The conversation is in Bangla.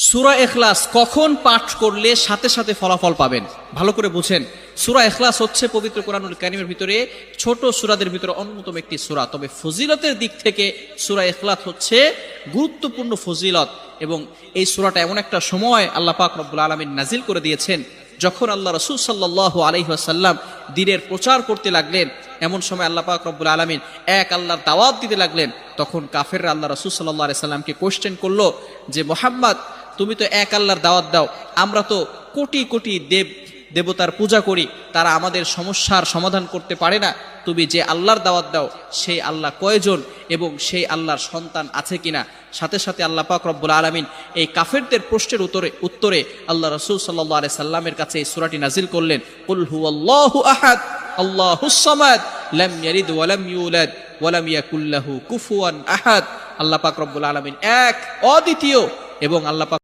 সূরা ইখলাস কখন পাঠ করলে সাথে সাথে ফলাফল পাবেন? ভালো করে বুঝেন। সূরা ইখলাস হচ্ছে পবিত্র কোরআনুল কারীমের ভিতরে ছোট সূরাদের ভিতরে অন্যতম একটি সূরা। তবে ফজিলতের দিক থেকে সূরা ইখলাস হচ্ছে গুরুত্বপূর্ণ ফজিলত, এবং এই সূরাটা এমন একটা সময় আল্লাহ পাক রব্বুল আলামিন নাজিল করে দিয়েছেন যখন আল্লাহ রাসূল সাল্লাল্লাহু আলাইহি ওয়াসাল্লাম দ্বীনের প্রচার করতে লাগলেন। এমন সময় আল্লাহ পাক রব্বুল আলামিন এক আল্লাহর দাওয়াত দিতে লাগলেন। তখন কাফেররা আল্লাহ রাসূল সাল্লাল্লাহু আলাইহি সাল্লামকে কোশ্চেন করলো যে, মুহাম্মদ, তুমি তো এক আল্লাহর দাওয়াত দাও, আমরা তো কোটি কোটি দেবতার পূজা করি, তারা আমাদের সমস্যার সমাধান করতে পারে না। তুমি যে আল্লাহর দাওয়াত দাও সেই আল্লাহ কয়জন এবং সেই আল্লাহর সন্তান আছে কিনা? সাথে সাথে আল্লাহ পাক রব্বুল আলামিন এই কাফেরদের প্রশ্নের উত্তরে আল্লাহ রাসূল সাল্লাল্লাহু আলাইহি সাল্লামের কাছে এই সূরাটি নাজিল করলেন, কুল হুয়াল্লাহু আহাদ আল্লাহুস সামাদ লাম ইয়ালিদ ওয়া লাম ইউলাদ ওয়া লাম ইয়াকুল লাহু কুফুয়ান আহাদ। আল্লাহ পাক রব্বুল আলামিন এক, অদ্বিতীয়, এবং আল্লাহ পাক